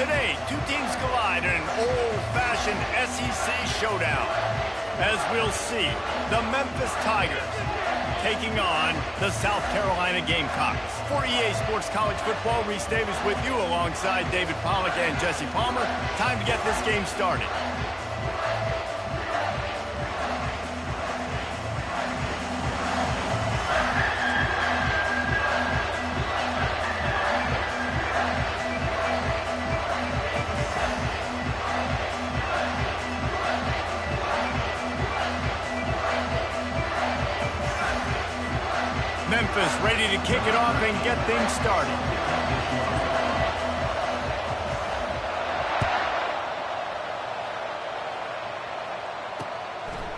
Today, two teams collide in an old-fashioned SEC showdown. As we'll see, the Memphis Tigers taking on the South Carolina Gamecocks. For EA Sports College Football, Reese Davis with you alongside David Pollack and Jesse Palmer. Time to get this game started. Memphis ready to kick it off and get things started.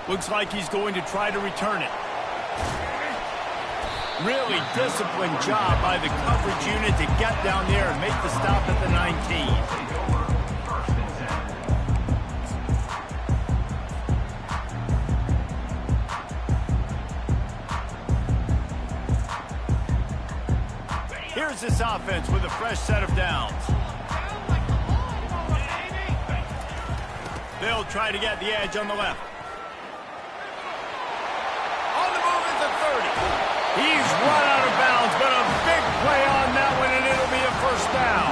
Looks like he's going to try to return it. Really disciplined job by the coverage unit to get down there and make the stop at the 19. Here's this offense with a fresh set of downs. They'll try to get the edge on the left. On the move is the 30. He's run out of bounds, but a big play on that one, and it'll be a first down.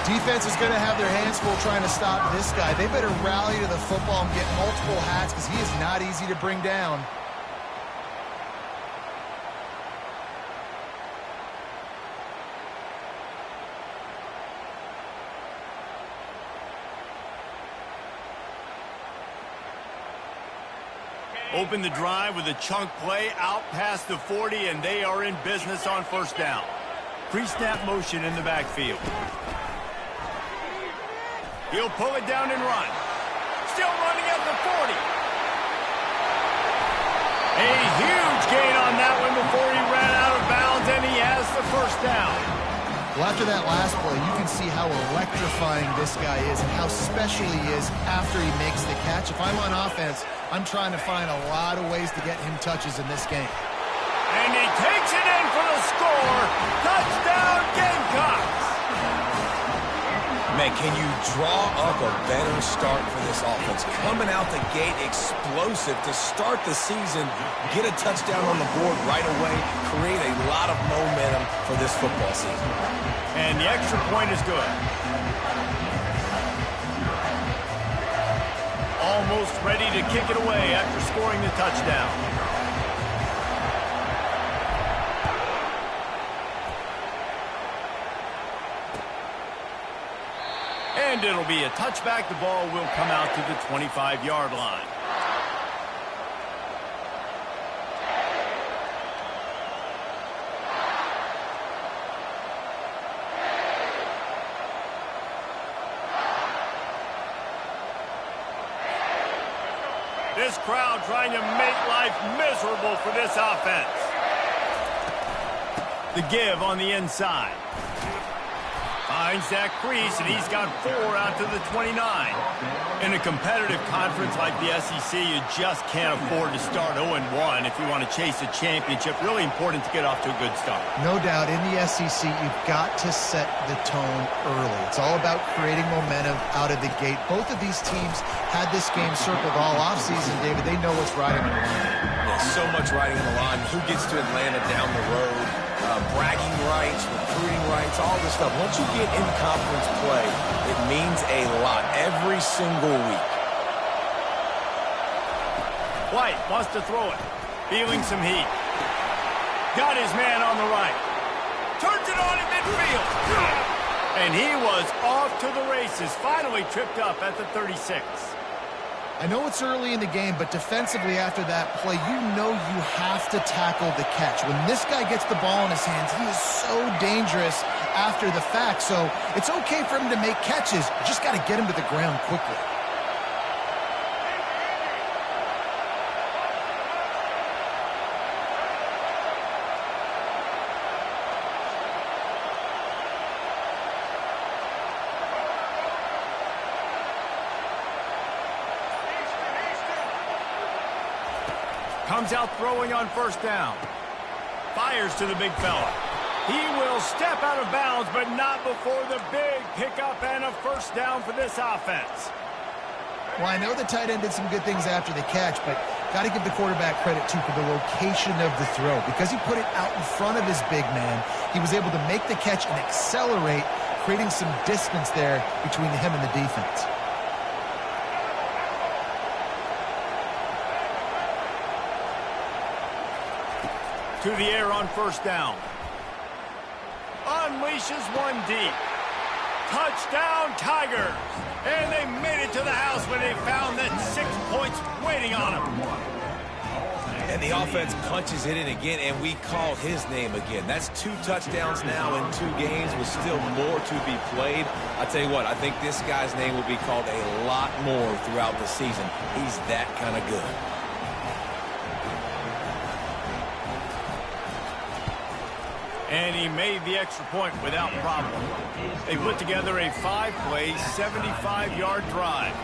Defense is going to have their hands full trying to stop this guy. They better rally to the football and get multiple hats because he is not easy to bring down. Open the drive with a chunk play out past the 40, and they are in business on first down. Pre-snap motion in the backfield. He'll pull it down and run. Still running at the 40. A huge gain on that one before he ran out of bounds, and he has the first down. Well, after that last play, you can see how electrifying this guy is and how special he is after he makes the catch. If I'm on offense, I'm trying to find a lot of ways to get him touches in this game. And he takes it in for the score. Touchdown, Gamecocks. Man, can you draw up a better start for this offense? Coming out the gate explosive to start the season, get a touchdown on the board right away, create a lot of momentum for this football season. And the extra point is good. Almost ready to kick it away after scoring the touchdown. And it'll be a touchback. The ball will come out to the 25-yard line. This crowd trying to make life miserable for this offense. The give on the inside. Finds that crease, and he's got 4 out to the 29. In a competitive conference like the SEC, you just can't afford to start 0-1 if you want to chase a championship. Really important to get off to a good start. No doubt, in the SEC, you've got to set the tone early. It's all about creating momentum out of the gate. Both of these teams had this game circled all offseason, David. They know what's riding on the line. There's so much riding on the line. Who gets to Atlanta down the road? Bragging rights, recruiting rights, all this stuff. Once you get in conference play, it means a lot every single week. White wants to throw it. Feeling some heat. Got his man on the right. Turns it on in midfield. And he was off to the races. Finally tripped up at the 36. I know it's early in the game, but defensively after that play, you know you have to tackle the catch. When this guy gets the ball in his hands, he is so dangerous after the fact. So it's okay for him to make catches. You just got to get him to the ground quickly. Comes out throwing on first down. Fires to the big fella. He will step out of bounds, but not before the big pickup and a first down for this offense. Well, I know the tight end did some good things after the catch, but got to give the quarterback credit, too, for the location of the throw. Because he put it out in front of his big man, he was able to make the catch and accelerate, creating some distance there between him and the defense. To the air on first down. Unleashes one deep. Touchdown, Tigers! And they made it to the house when they found that 6 points waiting on them. And the offense punches it in again, and we called his name again. That's 2 touchdowns now in 2 games with still more to be played. I tell you what, I think this guy's name will be called a lot more throughout the season. He's that kind of good. And he made the extra point without problem. They put together a 5-play, 75-yard drive.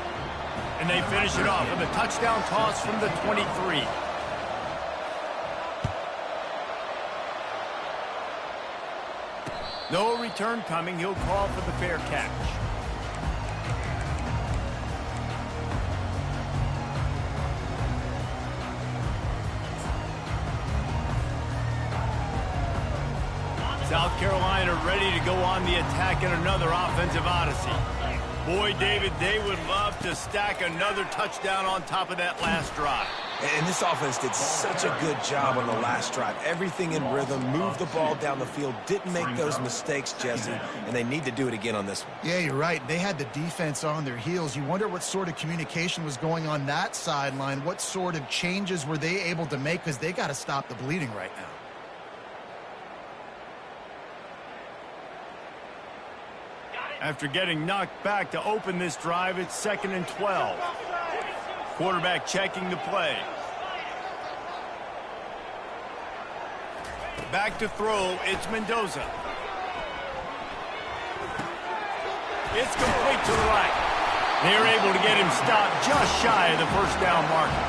And they finish it off with a touchdown toss from the 23. No return coming. He'll call for the fair catch. South Carolina ready to go on the attack in another offensive odyssey. Boy, David, they would love to stack another touchdown on top of that last drive. And this offense did such a good job on the last drive. Everything in rhythm, moved the ball down the field, didn't make those mistakes, Jesse, and they need to do it again on this one. Yeah, you're right. They had the defense on their heels. You wonder what sort of communication was going on that sideline. What sort of changes were they able to make, because they got to stop the bleeding right now. After getting knocked back to open this drive, it's 2nd and 12. Quarterback checking the play. Back to throw, it's Mendoza. It's complete to the right. They're able to get him stopped just shy of the first down marker.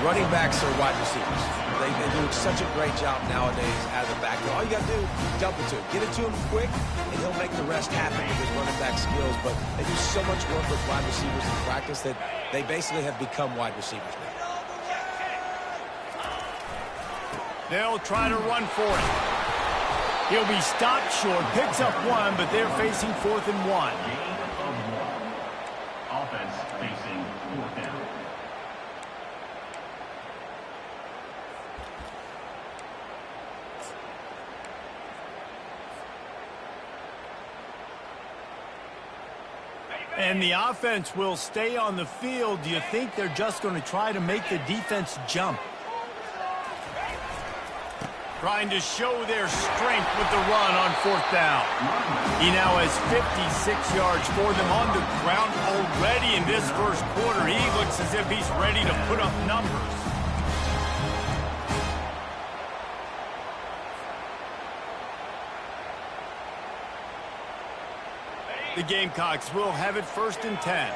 Running backs are wide receivers. They do such a great job nowadays out of the backfield. All you got to do, dump it to him. Get it to him quick, and he'll make the rest happen with his running back skills. But they do so much work with wide receivers in practice that they basically have become wide receivers now. They'll try to run for it. He'll be stopped short, picks up 1, but they're facing 4th and 1. Offense facing 4th down. And the offense will stay on the field. Do you think they're just going to try to make the defense jump? Trying to show their strength with the run on 4th down. He now has 56 yards for them on the ground already in this first quarter. He looks as if he's ready to put up numbers. The Gamecocks will have it 1st and 10.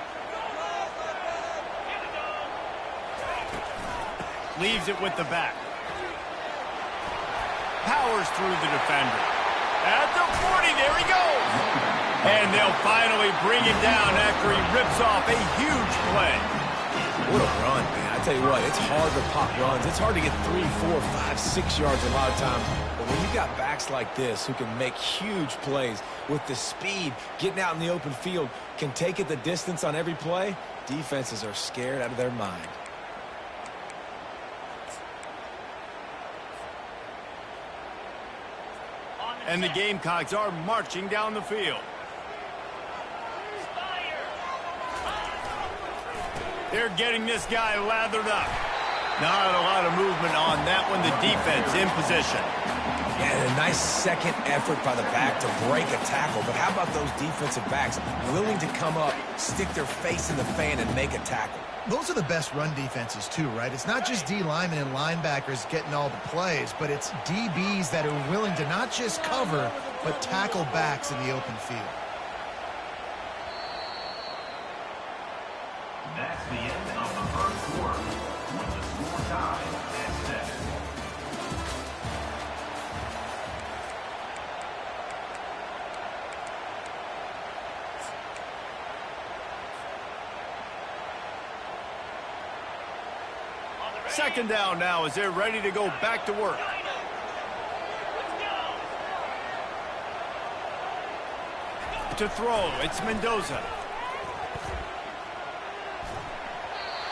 Leaves it with the back. Powers through the defender. At the 40, there he goes. And they'll finally bring him down after he rips off a huge play. What a run, man. I tell you what, it's hard to pop runs. It's hard to get 3, 4, 5, 6 yards a lot of times. But when you got backs like this who can make huge plays with the speed, getting out in the open field, can take it the distance on every play, defenses are scared out of their mind. And the Gamecocks are marching down the field. They're getting this guy lathered up. Not a lot of movement on that one. The defense in position. Yeah, a nice second effort by the back to break a tackle. But how about those defensive backs willing to come up, stick their face in the fan, and make a tackle? Those are the best run defenses, too, right? It's not just D linemen and linebackers getting all the plays, but it's DBs that are willing to not just cover, but tackle backs in the open field. That's the end of the first quarter, with the score tied at 7. Second down now as they're ready to go back to work. To throw, it's Mendoza.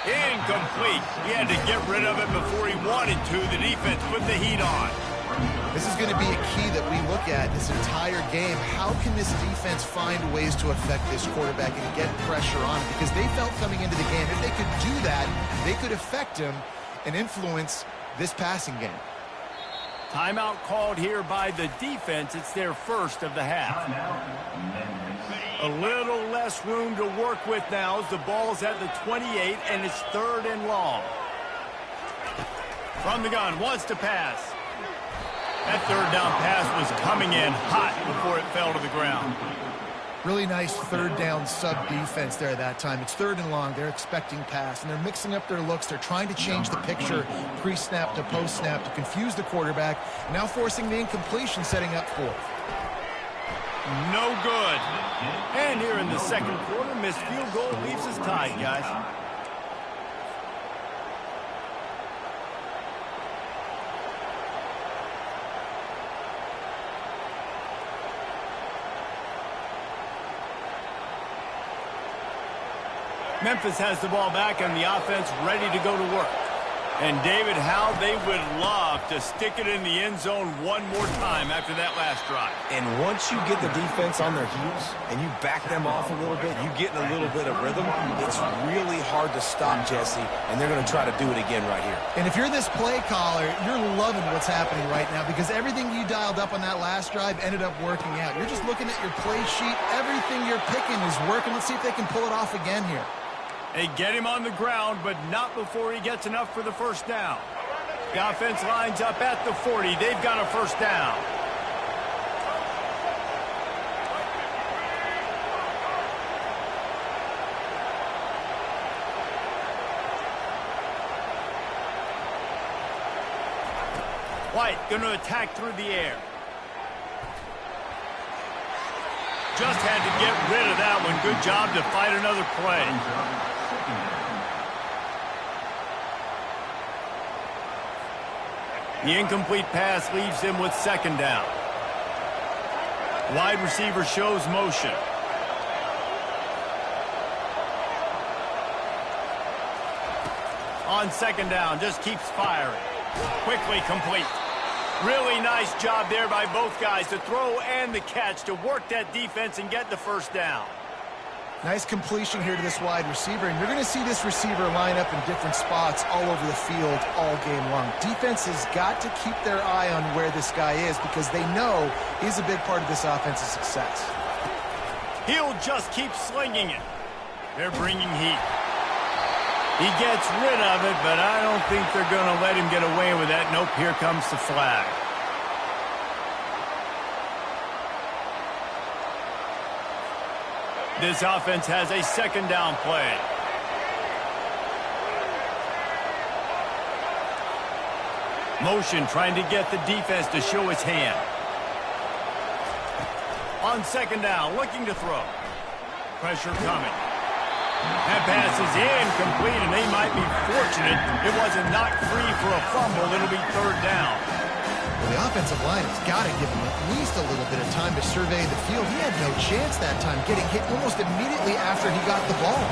Incomplete. He had to get rid of it before he wanted to. The defense put the heat on. This is going to be a key that we look at this entire game. How can this defense find ways to affect this quarterback and get pressure on him? Because they felt coming into the game, if they could do that, they could affect him and influence this passing game. Timeout called here by the defense. It's their first of the half. A little less room to work with now as the ball's at the 28 and it's 3rd and long. From the gun, wants to pass. That 3rd down pass was coming in hot before it fell to the ground. Really nice 3rd down sub-defense there that time. It's 3rd and long. They're expecting pass, and they're mixing up their looks. They're trying to change the picture pre-snap to post-snap to confuse the quarterback, now forcing the incompletion, setting up 4th. No good. And here in the second quarter, missed field goal leaves us tied, guys. Memphis has the ball back and the offense ready to go to work. And David, how they would love to stick it in the end zone one more time after that last drive. And once you get the defense on their heels and you back them off a little bit, you get in a little bit of rhythm, it's really hard to stop, Jesse, and they're going to try to do it again right here. And if you're this play caller, you're loving what's happening right now because everything you dialed up on that last drive ended up working out. You're just looking at your play sheet. Everything you're picking is working. Let's see if they can pull it off again here. They get him on the ground, but not before he gets enough for the first down. The offense lines up at the 40. They've got a first down. White going to attack through the air. Just had to get rid of that one. Good job to fight another play. The incomplete pass leaves him with second down. Wide receiver shows motion. On second down, just keeps firing. Quickly complete. Really nice job there by both guys to throw and the catch to work that defense and get the first down. Nice completion here to this wide receiver, and you're going to see this receiver line up in different spots all over the field all game long. Defense has got to keep their eye on where this guy is because they know he's a big part of this offense's success. He'll just keep slinging it. They're bringing heat. He gets rid of it, but I don't think they're going to let him get away with that. Nope, here comes the flag. This offense has a second down play. Motion trying to get the defense to show his hand. On second down, looking to throw. Pressure coming. That pass is incomplete, and they might be fortunate it wasn't knocked free for a fumble. It'll be third down. Well, the offensive line has got to give him at least a little bit of time to survey the field. He had no chance that time, getting hit almost immediately after he got the ball.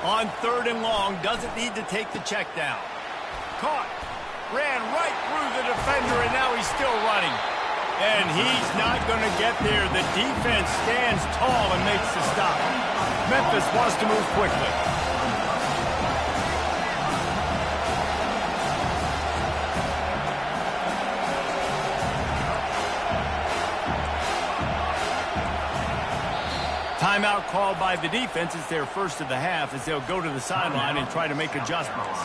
On third and long, doesn't need to take the check down. Caught. Ran right through the defender, and now he's still running. And he's not going to get there. The defense stands tall and makes the stop. Memphis wants to move quickly. Timeout called by the defense. It's their first of the half as they'll go to the sideline and try to make adjustments.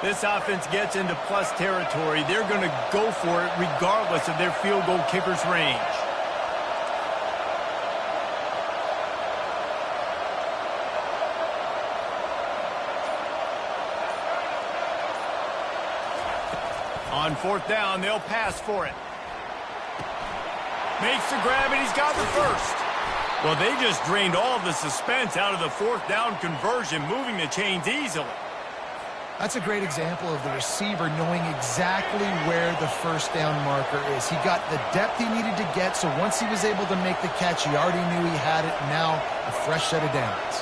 This offense gets into plus territory. They're going to go for it regardless of their field goal kicker's range. On fourth down, they'll pass for it. Makes the grab, and he's got the first. Well, they just drained all of the suspense out of the fourth down conversion, moving the chains easily. That's a great example of the receiver knowing exactly where the first down marker is. He got the depth he needed to get, so once he was able to make the catch, he already knew he had it. Now, a fresh set of downs.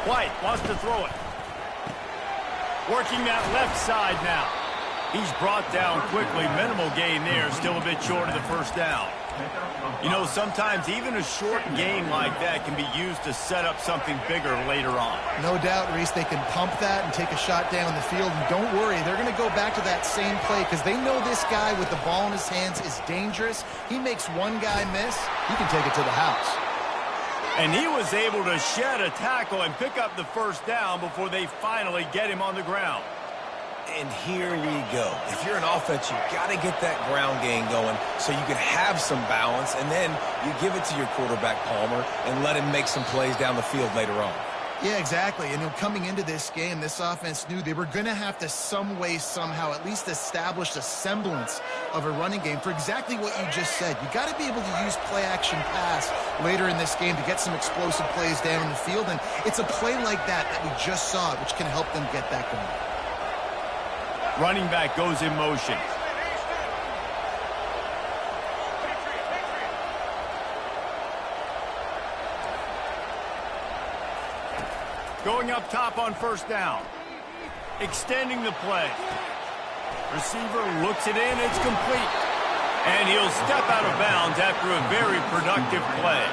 White wants to throw it. Working that left side now. He's brought down quickly. Minimal gain there. Still a bit short of the first down. You know, sometimes even a short gain like that can be used to set up something bigger later on. No doubt, Reese, they can pump that and take a shot down the field. And don't worry, they're going to go back to that same play because they know this guy with the ball in his hands is dangerous. He makes one guy miss, he can take it to the house. And he was able to shed a tackle and pick up the first down before they finally get him on the ground. And here we go. If you're an offense, you've got to get that ground game going so you can have some balance, and then you give it to your quarterback, Palmer, and let him make some plays down the field later on. Yeah, exactly. And coming into this game, this offense knew they were going to have to some way, somehow, at least establish a semblance of a running game for exactly what you just said. You got to be able to use play-action pass later in this game to get some explosive plays down the field, and it's a play like that that we just saw, which can help them get that going. Running back goes in motion. Going up top on first down. Extending the play. Receiver looks it in. It's complete. And he'll step out of bounds after a very productive play.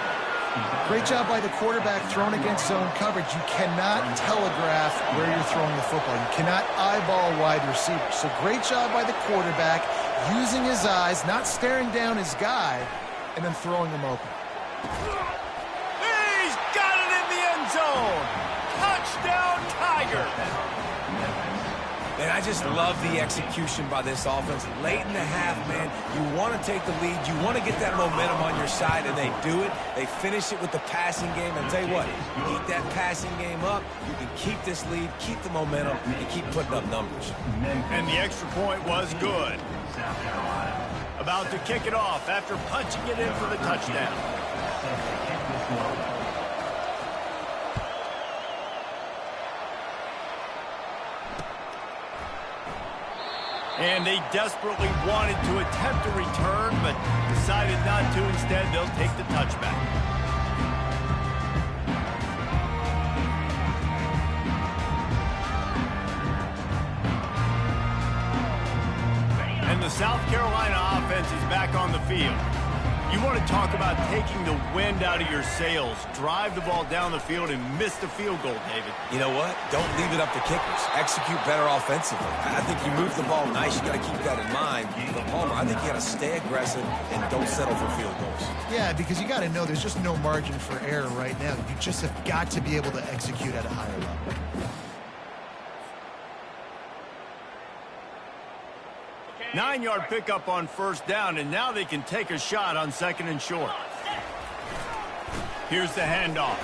Great job by the quarterback thrown against zone coverage. You cannot telegraph where you're throwing the football. You cannot eyeball wide receivers. So great job by the quarterback using his eyes, not staring down his guy, and then throwing him open. He's got it in the end zone. Touchdown, Tigers. And I just love the execution by this offense. Late in the half, man, you want to take the lead. You want to get that momentum on your side, and they do it. They finish it with the passing game. And I'll tell you what, you keep that passing game up, you can keep this lead, keep the momentum, and keep putting up numbers. And the extra point was good. About to kick it off after punching it in for the touchdown. And they desperately wanted to attempt a return, but decided not to. Instead, they'll take the touchback. And the South Carolina offense is back on the field. You want to talk about taking the wind out of your sails. Drive the ball down the field and miss the field goal, David. You know what? Don't leave it up to kickers. Execute better offensively. I think you move the ball nice. You got to keep that in mind. But Palmer, I think you got to stay aggressive and don't settle for field goals. Yeah, because you got to know there's just no margin for error right now. You just have got to be able to execute at a higher level. Nine-yard pickup on first down, and now they can take a shot on second and short. Here's the handoff.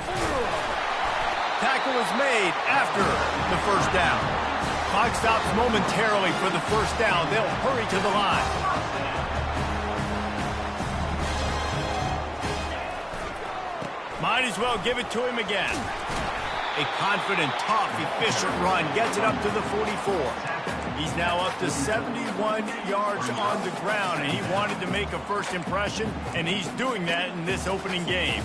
Tackle is made after the first down. Clock stops momentarily for the first down. They'll hurry to the line. Might as well give it to him again. A confident, tough, efficient run gets it up to the 44. He's now up to 71 yards on the ground, and he wanted to make a first impression, and he's doing that in this opening game.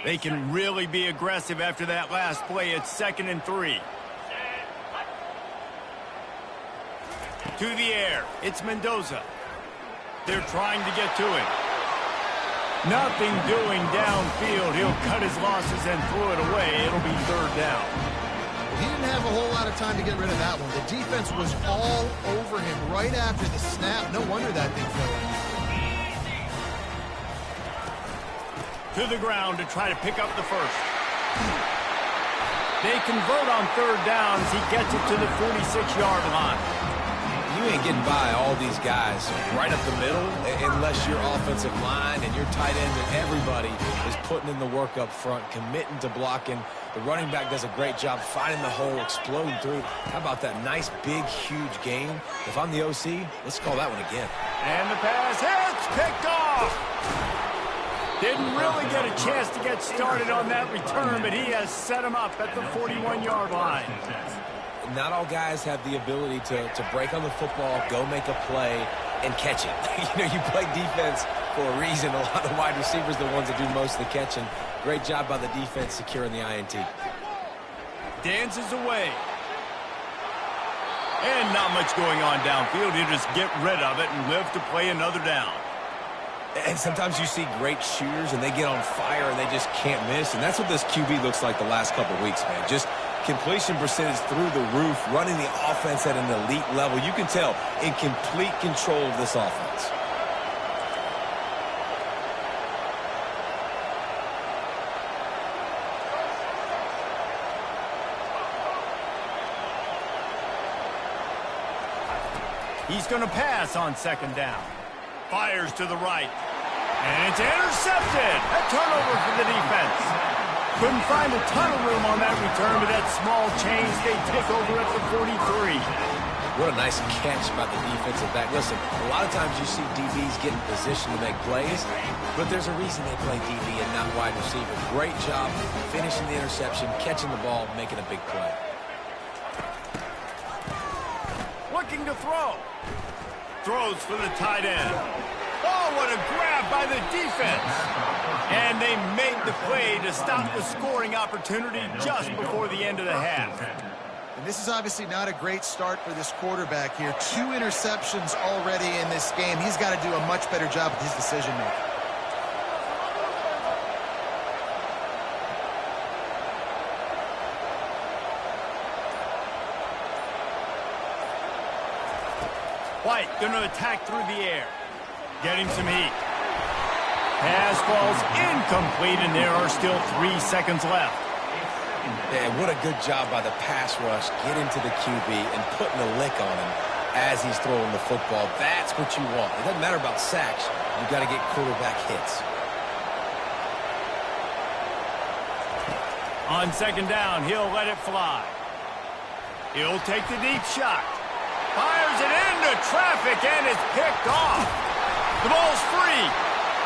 They can really be aggressive after that last play. It's 2nd and 3. To the air, it's Mendoza. They're trying to get to it. Nothing doing downfield. He'll cut his losses and throw it away. It'll be third down. He didn't have a whole lot of time to get rid of that one. The defense was all over him right after the snap. No wonder that thing fell in. To the ground to try to pick up the first. They convert on third down as he gets it to the 46-yard line. You ain't getting by all these guys right up the middle unless your offensive line and your tight end and everybody is putting in the work up front, committing to blocking. The running back does a great job finding the hole, exploding through. How about that nice, big, huge gain? If I'm the OC, let's call that one again. And the pass hits, picked off. Didn't really get a chance to get started on that return, but he has set him up at the 41-yard line. Not all guys have the ability to break on the football, go make a play, and catch it. You play defense for a reason. A lot of the wide receivers are the ones that do most of the catching. Great job by the defense securing the INT. Dances away. And not much going on downfield. He'll just get rid of it and live to play another down. And sometimes you see great shooters, and they get on fire, and they just can't miss. And that's what this QB looks like the last couple of weeks, man. Just completion percentage through the roof, running the offense at an elite level. You can tell in complete control of this offense. He's going to pass on second down. Fires to the right. And it's intercepted. A turnover for the defense. Couldn't find a ton of room on that return, but that small change, they take over at the 43. What a nice catch by the defensive back. Listen, a lot of times you see DBs get in position to make plays, but there's a reason they play DB and not wide receiver. Great job finishing the interception, catching the ball, making a big play. Looking to throw. Throws for the tight end. Oh, what a grab by the defense. And they made the play to stop the scoring opportunity just before the end of the half. And this is obviously not a great start for this quarterback here. 2 interceptions already in this game. He's got to do a much better job with his decision-making. White going to attack through the air. Getting some heat. Pass falls incomplete, and there are still 3 seconds left. Yeah, what a good job by the pass rush. Get into the QB and putting a lick on him as he's throwing the football. That's what you want. It doesn't matter about sacks. You've got to get quarterback hits. On second down, he'll let it fly. He'll take the deep shot. Fires it into traffic, and it's picked off. The ball's free.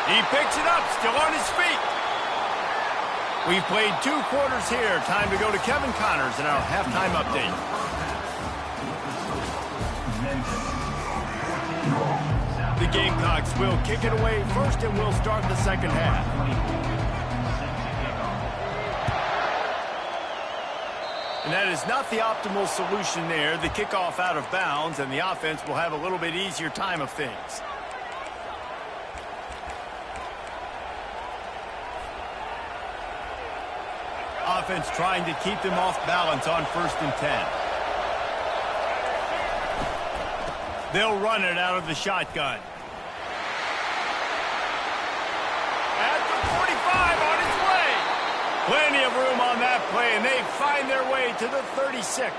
He picks it up, still on his feet. We've played 2 quarters here. Time to go to Kevin Connors in our halftime update. The Gamecocks will kick it away first, and we'll start the second half. And that is not the optimal solution there. The kickoff out of bounds, and the offense will have a little bit easier time of things. Offense trying to keep them off balance on 1st and 10. They'll run it out of the shotgun. At the 45 on its way. Plenty of room on that play, and they find their way to the 36.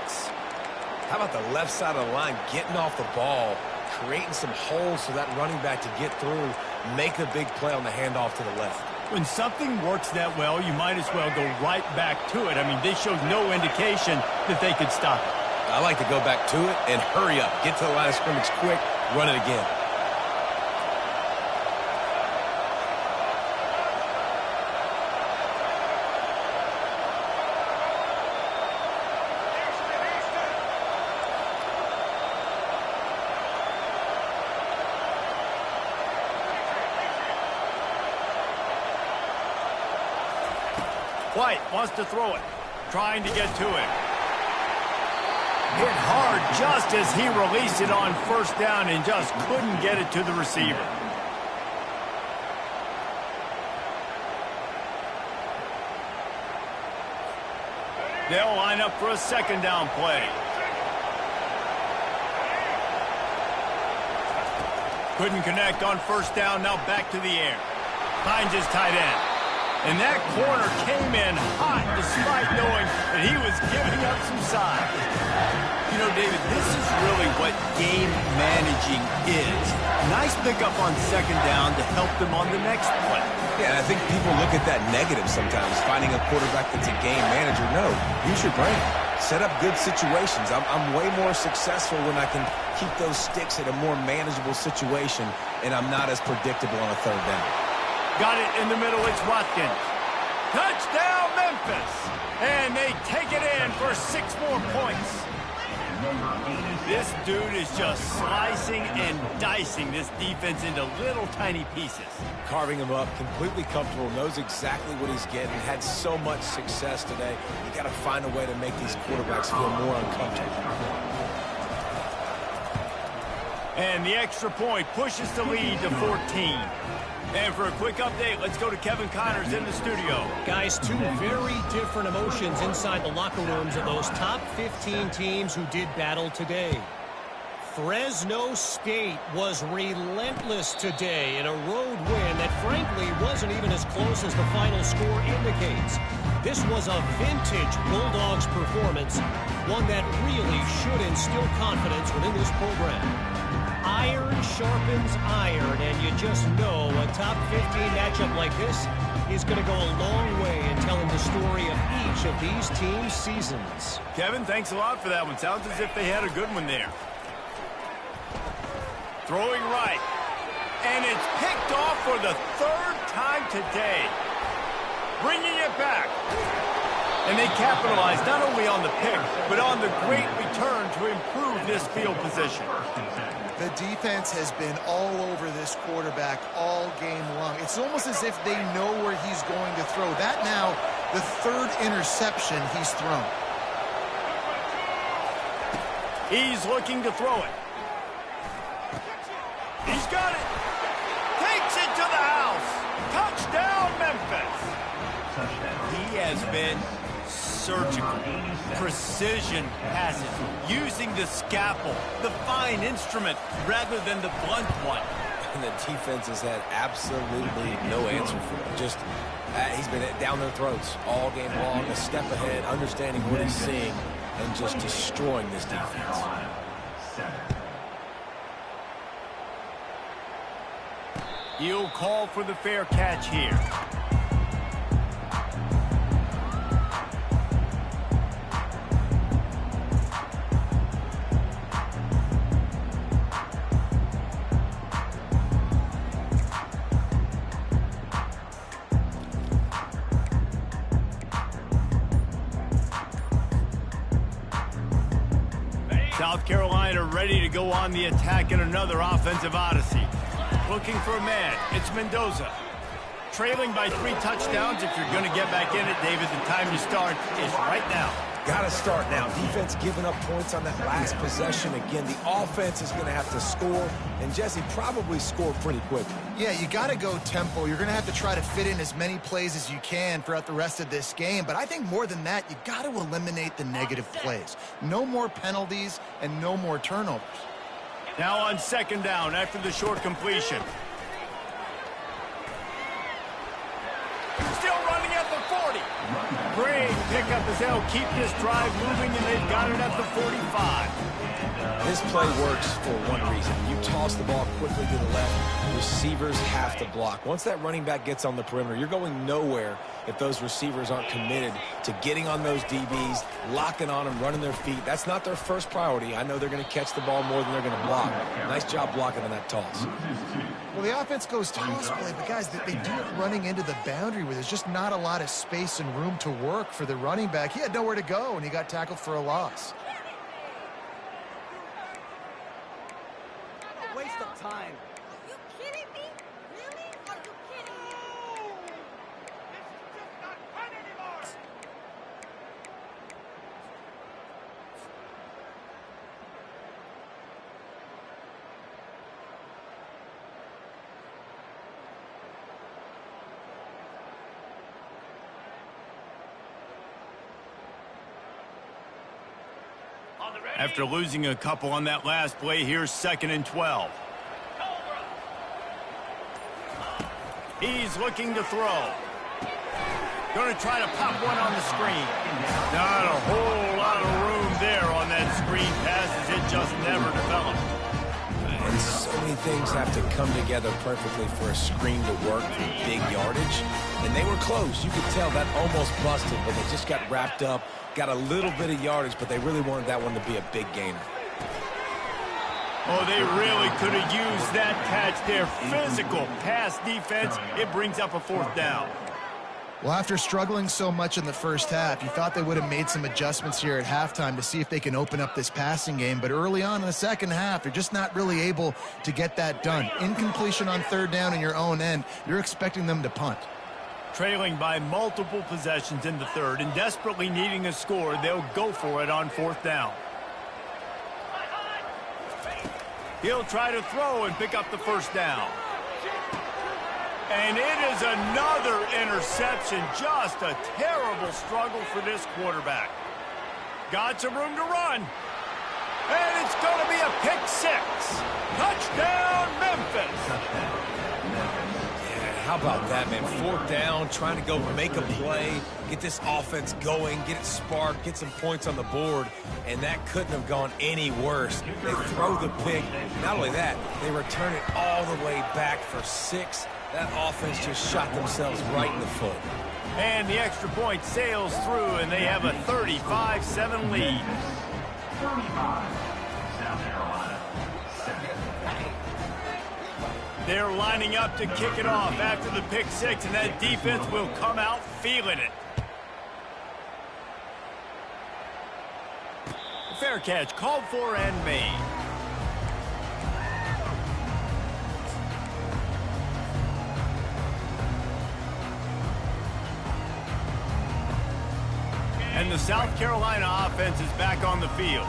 How about the left side of the line getting off the ball, creating some holes for that running back to get through, make a big play on the handoff to the left. When something works that well, you might as well go right back to it. I mean, this shows no indication that they could stop it. I like to go back to it and hurry up. Get to the line of scrimmage quick, run it again. White wants to throw it, trying to get to it. Hit hard just as he released it on first down and just couldn't get it to the receiver. They'll line up for a second down play. Couldn't connect on first down, now back to the air. Finds his tight end. And that corner came in hot despite knowing that he was giving up some size. You know, David, this is really what game managing is. Nice pickup on second down to help them on the next play. Yeah, and I think people look at that negative sometimes, finding a quarterback that's a game manager. No, use your brain. Set up good situations. I'm way more successful when I can keep those sticks at a more manageable situation, and I'm not as predictable on a third down. Got it in the middle, it's Watkins. Touchdown, Memphis! And they take it in for 6 more points. This dude is just slicing and dicing this defense into little tiny pieces. Carving him up, completely comfortable, knows exactly what he's getting, had so much success today. You got to find a way to make these quarterbacks feel more uncomfortable. And the extra point pushes the lead to 14. And for a quick update, let's go to Kevin Connors in the studio. Guys, 2 very different emotions inside the locker rooms of those top 15 teams who did battle today. Fresno State was relentless today in a road win that frankly wasn't even as close as the final score indicates. This was a vintage Bulldogs performance, one that really should instill confidence within this program. Iron sharpens iron, and you just know a top 15 matchup like this is going to go a long way in telling the story of each of these teams' seasons. Kevin, thanks a lot for that one. Sounds as if they had a good one there. Throwing right. And it's picked off for the 3rd time today. Bringing it back. And they capitalized not only on the pick, but on the great return to improve this field position. The defense has been all over this quarterback all game long. It's almost as if they know where he's going to throw. That now, the 3rd interception he's thrown. He's looking to throw it. He's got it. Takes it to the house. Touchdown, Memphis. He has been surgical, precision passes, using the scalpel, the fine instrument, rather than the blunt one. And the defense has had absolutely no answer for it. Just, he's been down their throats all game long, a step ahead, understanding what he's seeing, and just destroying this defense. He'll call for the fair catch here. South Carolina ready to go on the attack in another offensive odyssey. Looking for a man. It's Mendoza. Trailing by 3 touchdowns. If you're going to get back in it, David, the time to start is right now. Got to start now. Defense giving up points on that last possession. Again, the offense is going to have to score, and Jesse probably score pretty quickly. Yeah, you got to go tempo. You're going to have to try to fit in as many plays as you can throughout the rest of this game. But I think more than that, you got to eliminate the negative plays. No more penalties and no more turnovers. Now on second down after the short completion. Still running at the 40. Great pickup as they'll keep this drive moving, and they've got it at the 45. This play works for one reason. You toss the ball quickly to the left. Receivers have to block. Once that running back gets on the perimeter, you're going nowhere if those receivers aren't committed to getting on those DBs, locking on them, running their feet. That's not their first priority. I know they're going to catch the ball more than they're going to block. Nice job blocking on that toss. Well, the offense goes toss play, but guys, they do it running into the boundary where there's just not a lot of space and room to work for the running back. He had nowhere to go, and he got tackled for a loss. A waste of time. Are you kidding me? Really? Are you kidding me? After losing a couple on that last play, here's 2nd and 12. He's looking to throw. Going to try to pop one on the screen. Not a whole lot of room there on that screen pass as it just never developed. And so many things have to come together perfectly for a screen to work for big yardage. And they were close. You could tell that almost busted, but they just got wrapped up, got a little bit of yardage, but they really wanted that one to be a big gainer. Oh, they really could have used that catch there. Physical pass defense. It brings up a 4th down. Well, after struggling so much in the first half, you thought they would have made some adjustments here at halftime to see if they can open up this passing game. But early on in the second half, they're just not really able to get that done. Incompletion on 3rd down in your own end, you're expecting them to punt. Trailing by multiple possessions in the 3rd and desperately needing a score, they'll go for it on 4th down. He'll try to throw and pick up the 1st down. And it is another interception. Just a terrible struggle for this quarterback. Got some room to run. And it's going to be a pick 6. Touchdown, Memphis. Yeah, how about that, man? 4th down, trying to go make a play, get this offense going, get it sparked, get some points on the board, and that couldn't have gone any worse. They throw the pick. Not only that, they return it all the way back for 6. That offense just shot themselves right in the foot. And the extra point sails through, and they have a 35-7 lead. 35, South Carolina. They're lining up to kick it off after the pick 6, and that defense will come out feeling it. Fair catch called for and made. And the South Carolina offense is back on the field.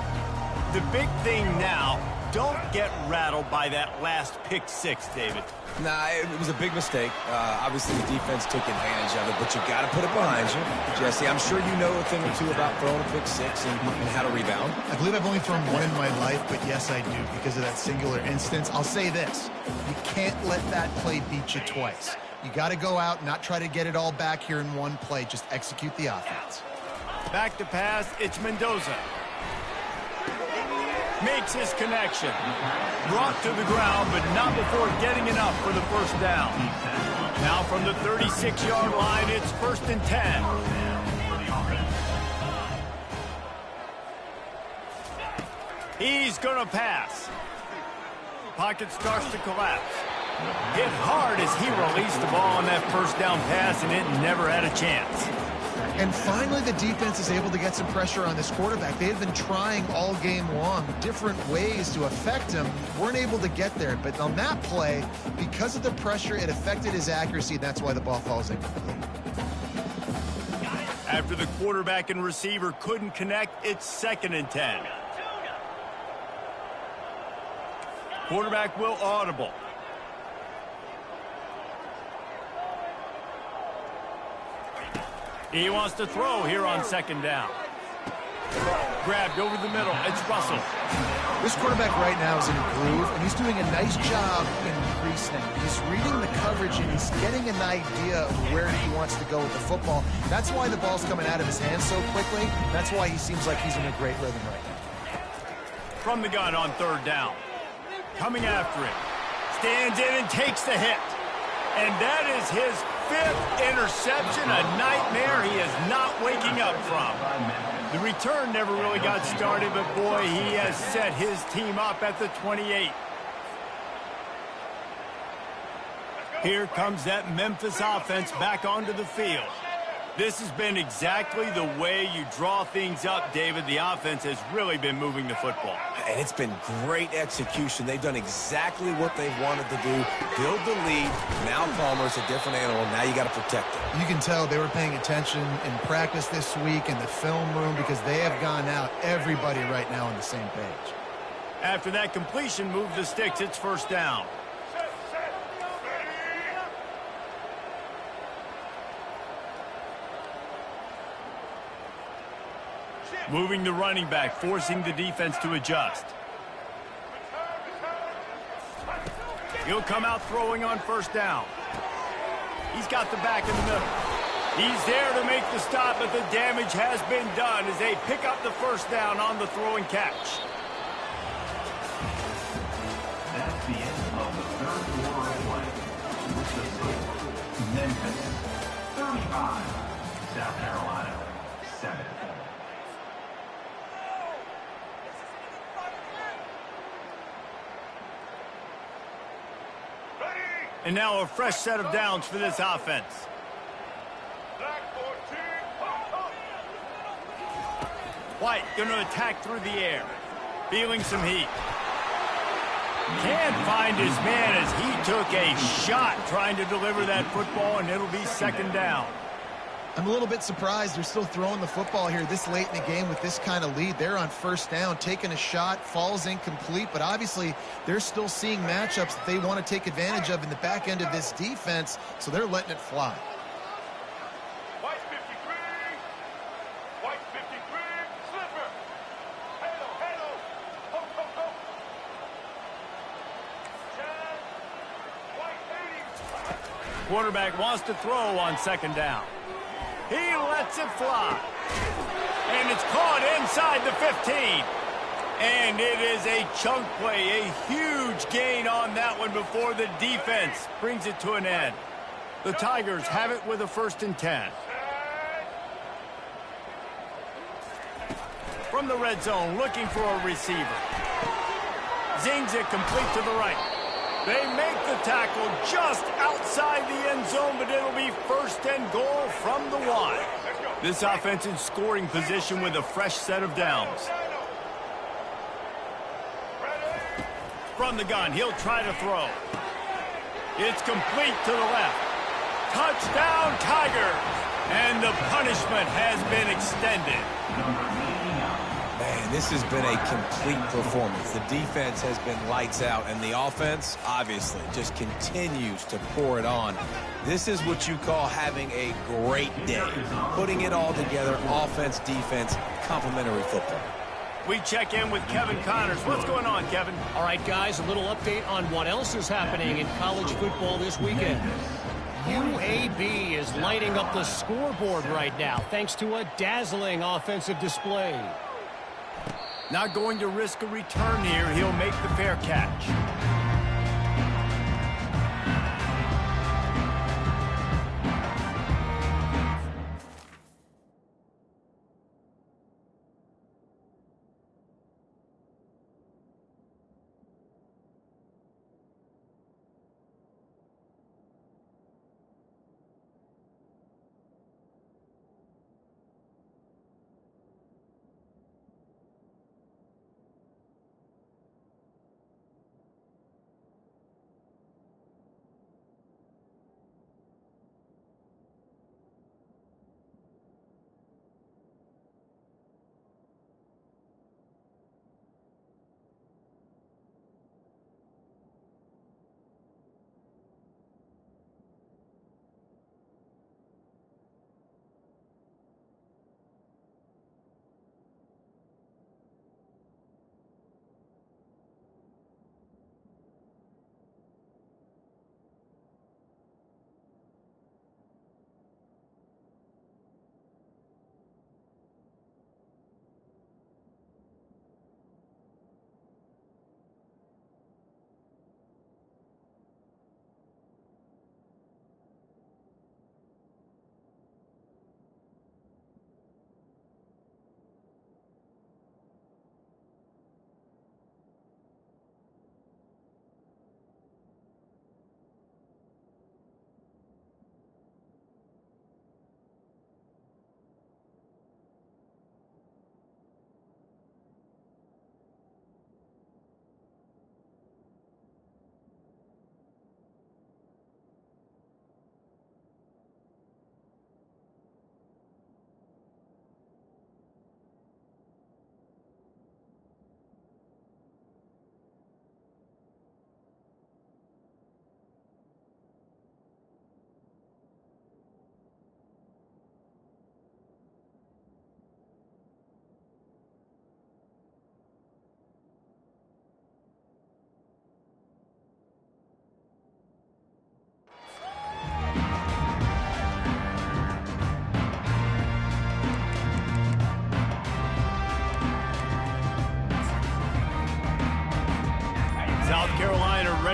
The big thing now, don't get rattled by that last pick 6, David. Nah, it was a big mistake. Obviously, the defense took advantage of it, but you got to put it behind you. Jesse, I'm sure you know a thing or two about throwing a pick 6 and how to rebound. I believe I've only thrown one in my life, but yes, I do, because of that singular instance. I'll say this. You can't let that play beat you twice. You got to go out, not try to get it all back here in one play. Just execute the offense. Back to pass, it's Mendoza. Makes his connection. Brought to the ground, but not before getting enough for the 1st down. Now from the 36-yard line, it's 1st and 10. He's going to pass. Pocket starts to collapse. Hit hard as he released the ball on that 1st down pass, and it never had a chance. And finally, the defense is able to get some pressure on this quarterback. They had been trying all game long different ways to affect him. Weren't able to get there. But on that play, because of the pressure, it affected his accuracy. That's why the ball falls incomplete. After the quarterback and receiver couldn't connect, it's 2nd and 10. Quarterback will audible. He wants to throw here on 2nd down. Grabbed over the middle. It's Russell. This quarterback right now is in a groove, and he's doing a nice job increasing. He's reading the coverage, and he's getting an idea of where he wants to go with the football. That's why the ball's coming out of his hands so quickly. That's why he seems like he's in a great rhythm right now. From the gun on 3rd down. Coming after him. Stands in and takes the hit. And that is his 5th interception, a nightmare he is not waking up from. The return never really got started, but boy, he has set his team up at the 28. Here comes that Memphis offense back onto the field. This has been exactly the way you draw things up, David. The offense has really been moving the football. And it's been great execution. They've done exactly what they've wanted to do. Build the lead. Now Palmer's a different animal. Now you got to protect it. You can tell they were paying attention in practice this week in the film room because they have gone out, everybody right now on the same page. After that completion, move the sticks. It's 1st down. Moving the running back, forcing the defense to adjust. He'll come out throwing on first down. He's got the back in the middle. He's there to make the stop, but the damage has been done as they pick up the first down on the throw and catch. That's the end of the third quarter of play. With the score, Memphis 35, South Carolina 7. And now a fresh set of downs for this offense. White going to attack through the air. Feeling some heat. Can't find his man as he took a shot trying to deliver that football, and it'll be second down. I'm a little bit surprised they're still throwing the football here this late in the game with this kind of lead. They're on first down, taking a shot, falls incomplete, but obviously they're still seeing matchups that they want to take advantage of in the back end of this defense, so they're letting it fly. White 53, White 53, slipper, halo, ho, ho, ho. Chad, White 80. Quarterback wants to throw on second down. He lets it fly. And it's caught inside the 15. And it is a chunk play, a huge gain on that one before the defense brings it to an end. The Tigers have it with a 1st and 10. From the red zone, looking for a receiver. Zings it complete to the right. They make the tackle just outside the end zone, but it'll be 1st and goal from the 1. This offense in scoring position with a fresh set of downs. From the gun, he'll try to throw. It's complete to the left. Touchdown, Tigers! And the punishment has been extended. Man, this has been a complete performance. The defense has been lights out, and the offense, obviously, just continues to pour it on. This is what you call having a great day. Putting it all together, offense, defense, complementary football. We check in with Kevin Connors. What's going on, Kevin? All right, guys, a little update on what else is happening in college football this weekend. UAB is lighting up the scoreboard right now thanks to a dazzling offensive display. Not going to risk a return here. He'll make the fair catch.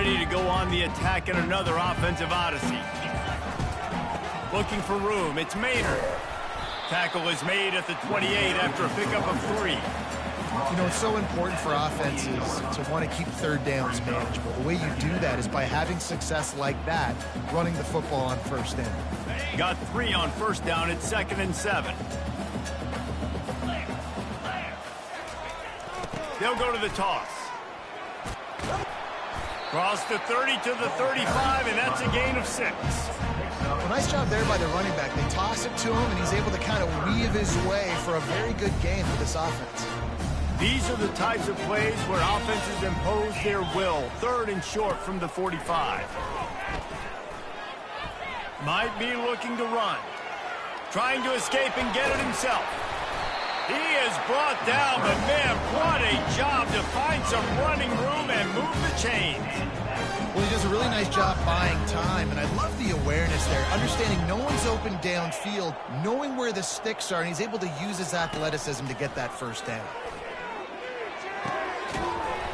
ready to go on the attack in another offensive odyssey. Looking for room, it's Maynard. Tackle is made at the 28 after a pickup of 3. You know, it's so important for offenses to want to keep third downs manageable. The way you do that is by having success like that, running the football on first down. Got 3 on first down. It's 2nd and 7. They'll go to the toss. Cross the 30 to the 35, and that's a gain of 6. Well, nice job there by the running back. They toss it to him, and he's able to kind of weave his way for a very good gain for this offense. These are the types of plays where offenses impose their will. 3rd and short from the 45. Might be looking to run. Trying to escape and get it himself. He is brought down, but man, what a job to find some running room and move the chains. Well, he does a really nice job buying time, and I love the awareness there. Understanding no one's open downfield, knowing where the sticks are, and he's able to use his athleticism to get that first down.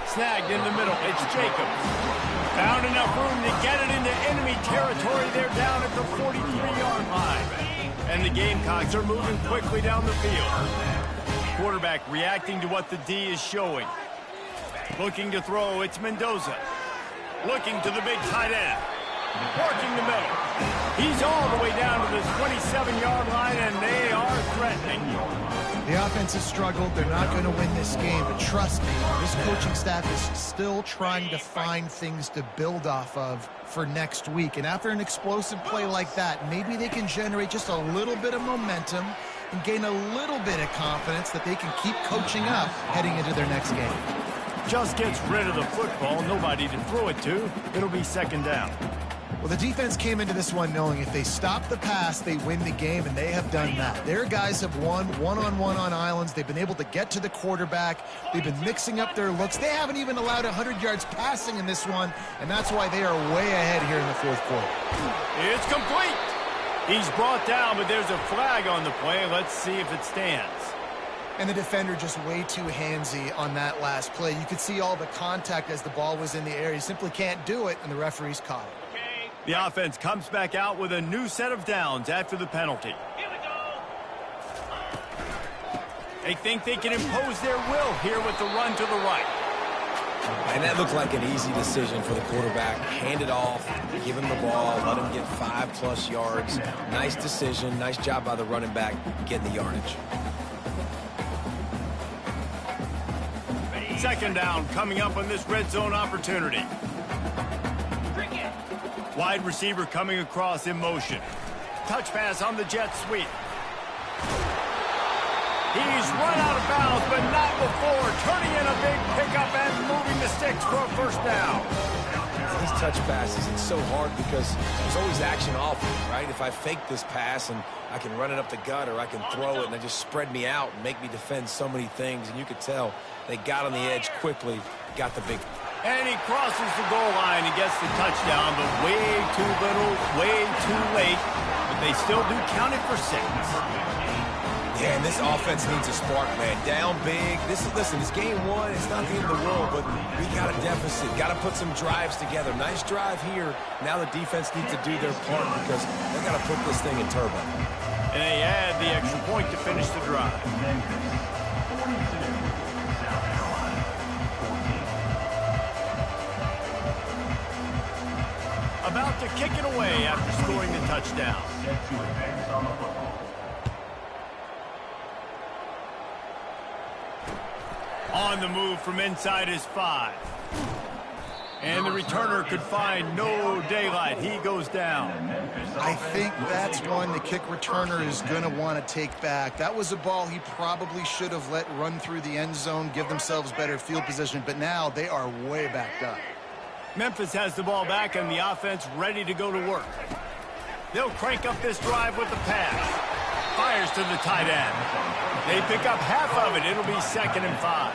Snagged in the middle. It's Jacobs. Found enough room to get it into enemy territory. They're down at the 43-yard line. And the Gamecocks are moving quickly down the field. Quarterback reacting to what the D is showing. Looking to throw. It's Mendoza. Looking to the big tight end. Working the middle. He's all the way down to the 27-yard line, and they are threatening. The offense has struggled. They're not going to win this game, but trust me, this coaching staff is still trying to find things to build off of for next week. And after an explosive play like that, maybe they can generate just a little bit of momentum and gain a little bit of confidence that they can keep coaching up heading into their next game. Just gets rid of the football. Nobody to throw it to. It'll be 2nd down. Well, the defense came into this one knowing if they stop the pass, they win the game, and they have done that. Their guys have won one-on-one on islands. They've been able to get to the quarterback. They've been mixing up their looks. They haven't even allowed 100 yards passing in this one, and that's why they are way ahead here in the 4th quarter. It's complete. He's brought down, but there's a flag on the play. Let's see if it stands. And the defender just way too handsy on that last play. You could see all the contact as the ball was in the air. He simply can't do it, and the referees caught it. The offense comes back out with a new set of downs after the penalty. Here we go. They think they can impose their will here with the run to the right. And that looked like an easy decision for the quarterback. Hand it off, give him the ball, let him get 5+ yards. Nice decision. Nice job by the running back getting the yardage. 2nd down coming up on this red zone opportunity. Wide receiver coming across in motion. Touch pass on the jet sweep. He's run out of bounds, but not before. Turning in a big pickup and moving the sticks for a 1st down. These touch passes, it's so hard because there's always action off of it, right? If I fake this pass and I can run it up the gut or I can throw it and they just spread me out and make me defend so many things. And you could tell they got on the edge quickly, got the big. And he crosses the goal line and gets the touchdown, but way too little, way too late. But they still do count it for 6. Yeah, and this offense needs a spark, man. Down big. Listen, it's game 1. It's not the end of the world, but we got a deficit. Got to put some drives together. Nice drive here. Now the defense needs to do their part because they got to put this thing in turbo. And they add the extra point to finish the drive. About to kick it away after scoring the touchdown. Set to advance on the football. On the move from inside his 5. And the returner could find no daylight. He goes down. I think that's one the kick returner is going to want to take back. That was a ball he probably should have let run through the end zone, give themselves better field position, but now they are way backed up. Memphis has the ball back and the offense ready to go to work. They'll crank up this drive with the pass. Fires to the tight end. They pick up half of it. It'll be 2nd and 5.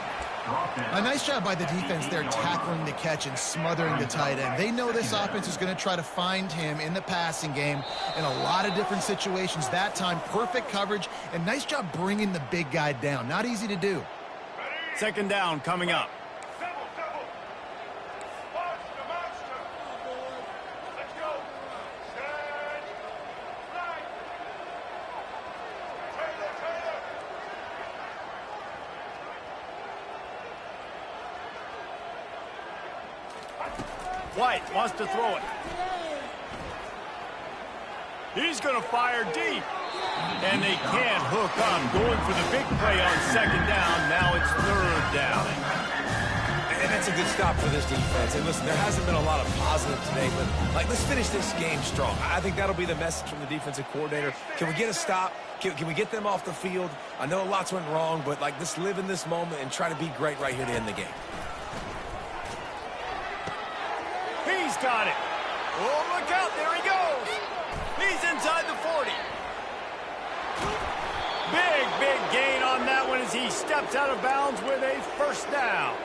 A nice job by the defense there tackling the catch and smothering the tight end. They know this offense is going to try to find him in the passing game in a lot of different situations. That time, perfect coverage, and nice job bringing the big guy down. Not easy to do. 2nd down coming up. Double. Watch the monster. White wants to throw it. He's going to fire deep. And they can't hook up. Going for the big play on second down. Now it's third down. And that's a good stop for this defense. And listen, there hasn't been a lot of positive today, but let's finish this game strong. I think that'll be the message from the defensive coordinator. Can we get a stop? Can we get them off the field? I know lots went wrong, but let's live in this moment and try to be great right here to end the game. He's got it. Oh, look out. There he goes. He's inside the 40. Big gain on that one as he steps out of bounds with a first down.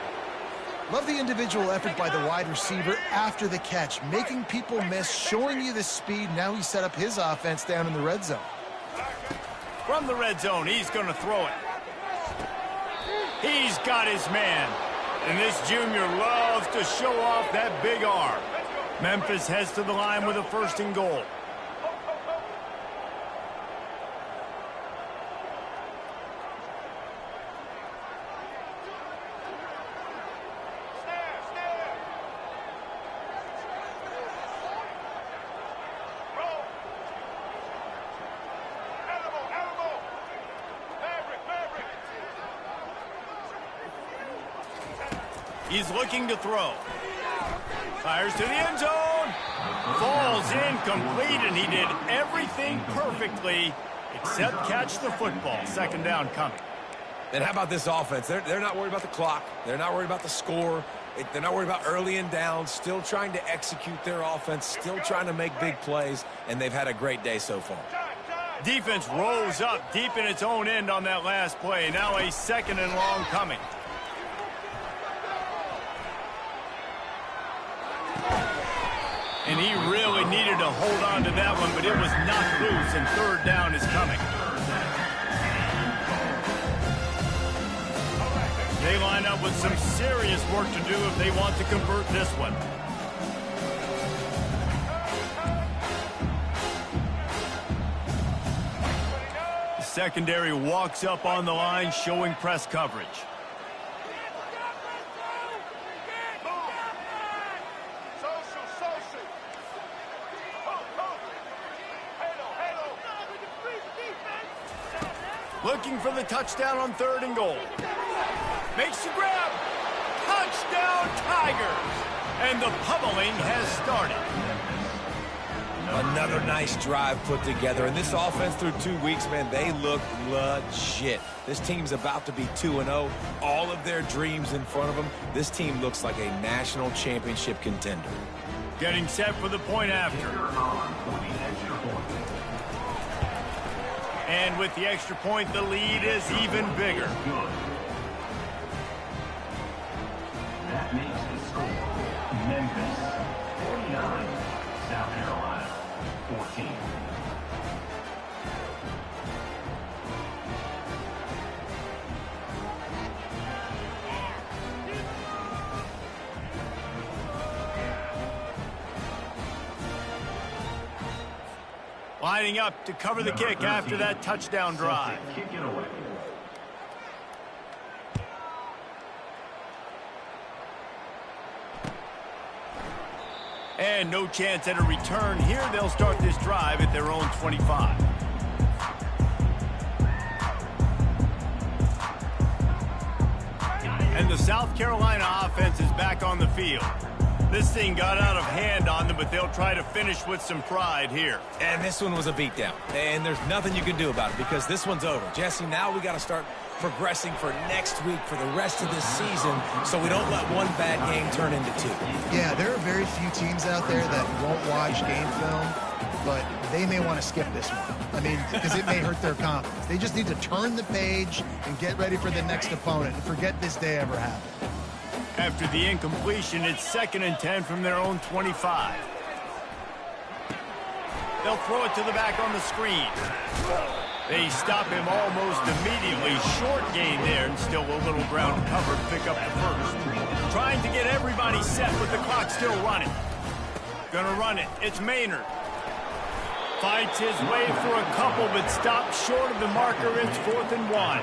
Love the individual effort by the wide receiver after the catch, making people miss, showing you the speed. Now he set up his offense down in the red zone. From the red zone, he's going to throw it. He's got his man. And this junior loves to show off that big arm. Memphis heads to the line with a first and goal. He's looking to throw. Fires to the end zone. Falls incomplete, and he did everything perfectly except catch the football. Second down coming. And how about this offense? They're not worried about the clock. They're not worried about the score. They're not worried about early and down. Still trying to execute their offense. Still trying to make big plays, and they've had a great day so far. Defense rose up deep in its own end on that last play. Now a second and long coming. And he really needed to hold on to that one, but it was knocked loose, and third down is coming. They line up with some serious work to do if they want to convert this one. The secondary walks up on the line, showing press coverage. Looking for the touchdown on third and goal. Makes the grab. Touchdown, Tigers. And the pummeling has started. Another nice drive put together. And this offense through 2 weeks, man, they look legit. This team's about to be 2-0. All of their dreams in front of them. This team looks like a national championship contender. Getting set for the point after. And with the extra point, the lead is even bigger. That makes the score Memphis 49, South Carolina 14. Lining up to cover the kick after that touchdown drive. Kick it away. And no chance at a return here. They'll start this drive at their own 25. And the South Carolina offense is back on the field. This thing got out of hand on them, but they'll try to finish with some pride here. And this one was a beatdown. And there's nothing you can do about it because this one's over. Jesse, now we got to start progressing for next week for the rest of this season so we don't let one bad game turn into two. Yeah, there are very few teams out there that won't watch game film, but they may want to skip this one. I mean, because it may hurt their confidence. They just need to turn the page and get ready for the next opponent and forget this day ever happened. After the incompletion, it's 2nd and 10 from their own 25. They'll throw it to the back on the screen. They stop him almost immediately. Short gain there, and still a little ground cover to pick up the first. Trying to get everybody set with the clock still running. Gonna run it. It's Maynard. Fights his way for a couple, but stops short of the marker. It's 4th and 1.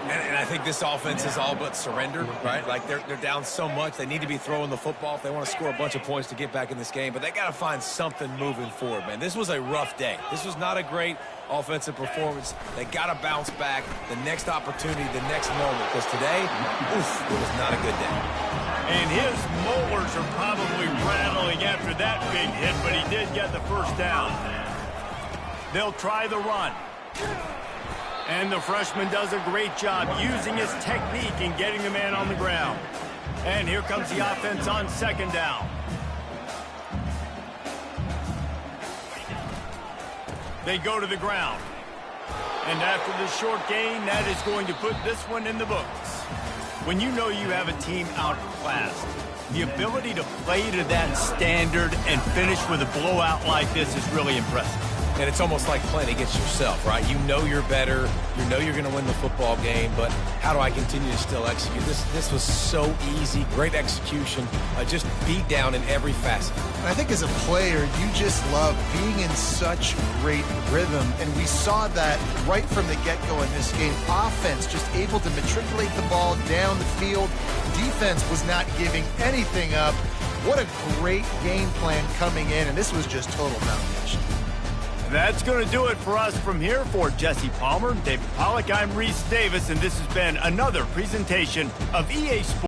And I think this offense is all but surrendered, right? Like they're down so much. They need to be throwing the football if they want to score a bunch of points to get back in this game. But they got to find something moving forward, man. This was a rough day. This was not a great offensive performance. They got to bounce back. The next opportunity, the next moment. Because today, oof, it was not a good day. And his molars are probably rattling after that big hit, but he did get the first down. They'll try the run. And the freshman does a great job using his technique and getting the man on the ground. And here comes the offense on 2nd down. They go to the ground. And after the short gain, that is going to put this one in the books. When you know you have a team outclassed, the ability to play to that standard and finish with a blowout like this is really impressive. And it's almost like playing against yourself, right? You know you're better. You know you're going to win the football game, but how do I continue to still execute? This was so easy. Great execution. Just beat down in every facet. And I think as a player, you just love being in such great rhythm. And we saw that right from the get-go in this game. Offense just able to matriculate the ball down the field. Defense was not giving anything up. What a great game plan coming in, and this was just total domination. That's going to do it for us from here. For Jesse Palmer, David Pollack, I'm Reese Davis, and this has been another presentation of EA Sports.